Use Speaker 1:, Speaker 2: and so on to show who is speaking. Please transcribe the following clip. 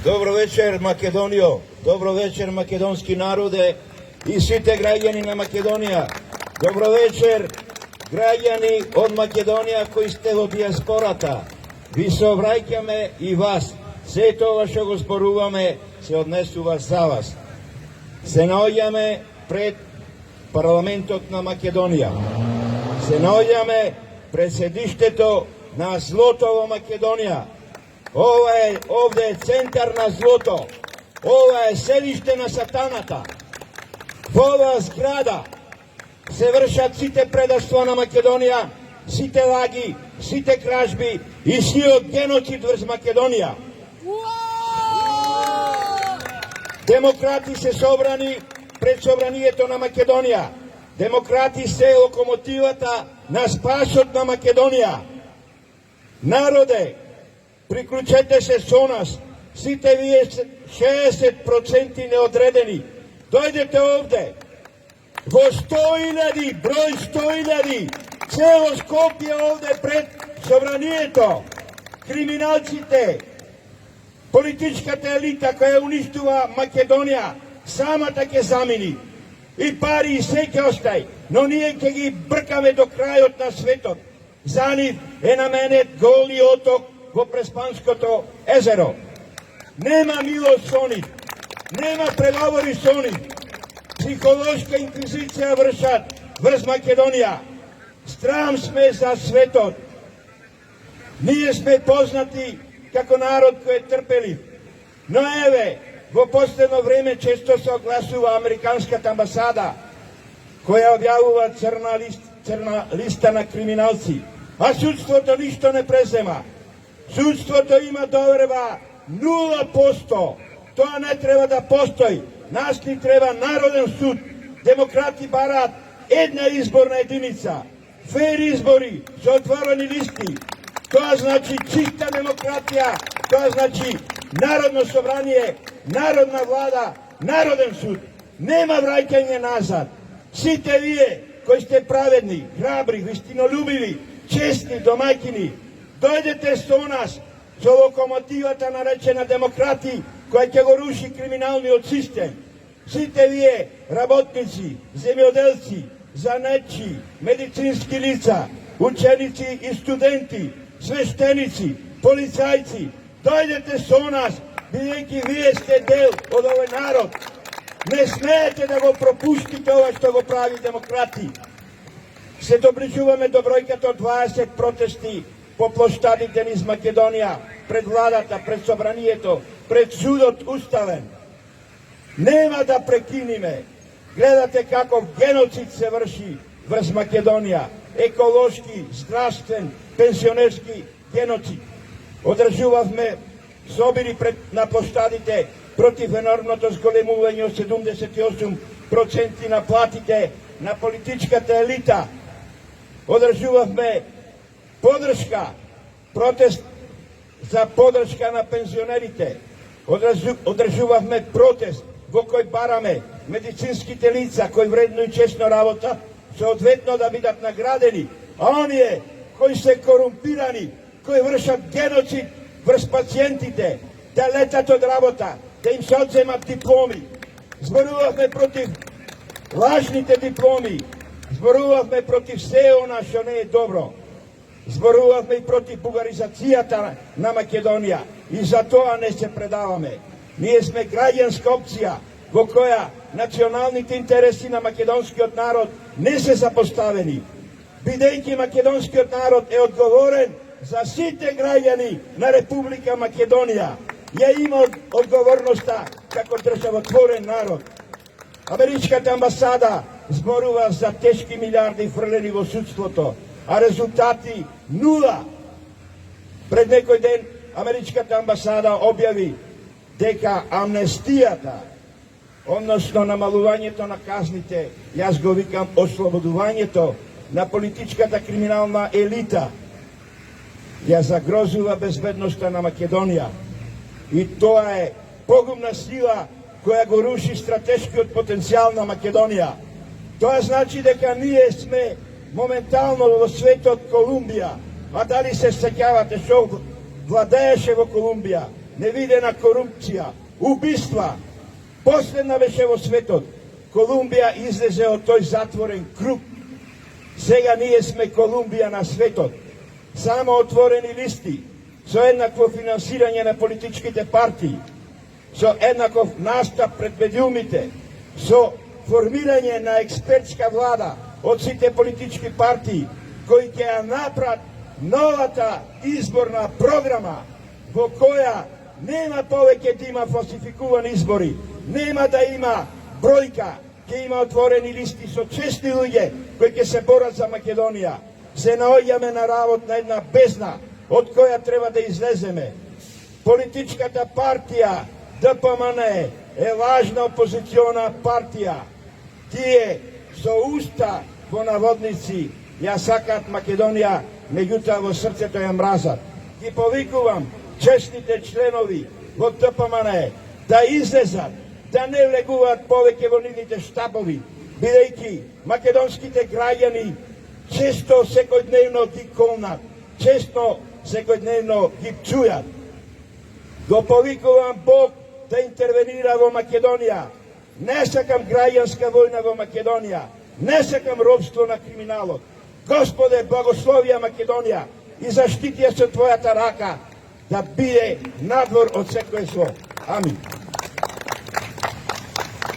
Speaker 1: Dobro večer, Македонио. Dobro večer, македонски народе и сите граѓани на Македонија. Добро вечер, граѓани од Македонија кои сте во диаспората. Ви се обраќаме и вас. Сето ова што го зборуваме се однесува за вас. Се наоѓаме пред парламентот на Македонија. Се наоѓаме пред седиштето на злото во Македонија. Овде е центар на злото. Ова е селиште на сатаната. Во оваа зграда се вршат сите предавства на Македонија, сите лаги, сите кражби и сиот геноцид врз Македонија. Демократи се собрани пред собранието на Македонија. Демократи се локомотивата на спасот на Македонија. Народе, приклучете се со нас, сите вие 60% неодредени. Дојдете овде. Во 100.000, број 100.000, цело Скопје овде пред собранието. Криминалците, политичката елита која уништува Македонија, самата ќе замини. И пари и се ќе остај, но ние ќе ги бркаме до крајот на светот. За нив е наменет голи оток во Преспанското езеро. Нема милост со нив, нема преговори со нив. Психолошка инквизиција вршат врз Македонија. Страм сме за светот. Ние сме познати како народ кој е трпелив. Но еве, во последно време често се огласува Американската амбасада, која објавува црна листа на криминалци. А судството ништо не презема. Судството има доверба 0%. Тоа не треба да постои. Нас ни треба народен суд. Демократи бараат една изборна единица. Фер избори со отворени листи. Тоа значи чиста демократија. Тоа значи народно собрание, народна влада, народен суд. Нема враќање назад. Сите вие кои сте праведни, храбри, вистинолюбиви, честни домаќини, дојдете со нас, со локомотивата наречена демократи, која ќе го руши криминалниот систем. Сите вие работници, земјоделци, занетчи, медицински лица, ученици и студенти, свештеници, полицајци, дојдете со нас, бидејќи вие сте дел од овој народ. Не смеете да го пропуштите ова што го прави демократи. Се доближуваме до бројката од 20 протести по площадите низ Македонија, пред владата, пред собранието, пред судот уставен. Нема да прекиниме. Гледате каков геноцид се врши врз Македонија. Еколошки, здравствен, пенсионерски геноцид. Одржувавме собери на площадите против енормното зголемување од 78% на платите на политичката елита. Одржувавме подршка, протест за подршка на пензионерите. Одржувавме протест во кој бараме медицинските лица кои вредно и честно работа, соодветно да бидат наградени, а оние кои се корумпирани, кои вршат геноцид врз пациентите, да летат од работа, да им се одземат дипломи. Зборувавме против лажните дипломи, зборувавме против се она што не е добро. Зборувавме и против бугаризацијата на Македонија и за тоа не се предаваме. Ние сме граѓанска опција во која националните интереси на македонскиот народ не се запоставени, бидејќи македонскиот народ е одговорен за сите граѓани на Република Македонија. Ја има одговорноста како државотворен народ. Америчката амбасада зборува за тешки милиарди фрлени во судството, а резултати нула. Пред некој ден Америчката амбасада објави дека амнестијата, односно намалувањето на казните, јас го викам ослободувањето на политичката криминална елита, ја загрозува безбедноста на Македонија. И тоа е погубна сила која го руши стратешкиот потенцијал на Македонија. Тоа значи дека ние сме моментално во светот Колумбија. А дали се сеќавате што владееше во Колумбија? невидена корупција, убиства. Последна беше во светот. Колумбија излезе од тој затворен круг. Сега ние сме Колумбија на светот. Само отворени листи, со еднакво финансирање на политичките партии, со еднаков настап пред медиумите, со формирање на експертска влада од сите политички партии, кои ќе ја направат новата изборна програма, во која нема повеќе да има фалсификувани избори, нема да има бројка, ќе има отворени листи со честни луѓе кои ќе се борат за Македонија. Се наоѓаме на работ на една бездна од која треба да излеземе. Политичката партија ДПМН е важна опозициона партија. Тие со уста во наводници ја сакаат Македонија, меѓутоа во срцето ја мразат. Ги повикувам честните членови во ДПМН да излезат, да не влегуваат повеќе во нивните штабови, бидејќи македонските граѓани често секојдневно ги колнат, често секојдневно ги чујат. Го повикувам Бог да интервенира во Македонија. Не сакам граѓанска војна во Македонија. Не сакам робство на криминалот. Господе, благословија Македонија и заштити ја со Твојата рака да биде надвор од секој зло. Амин.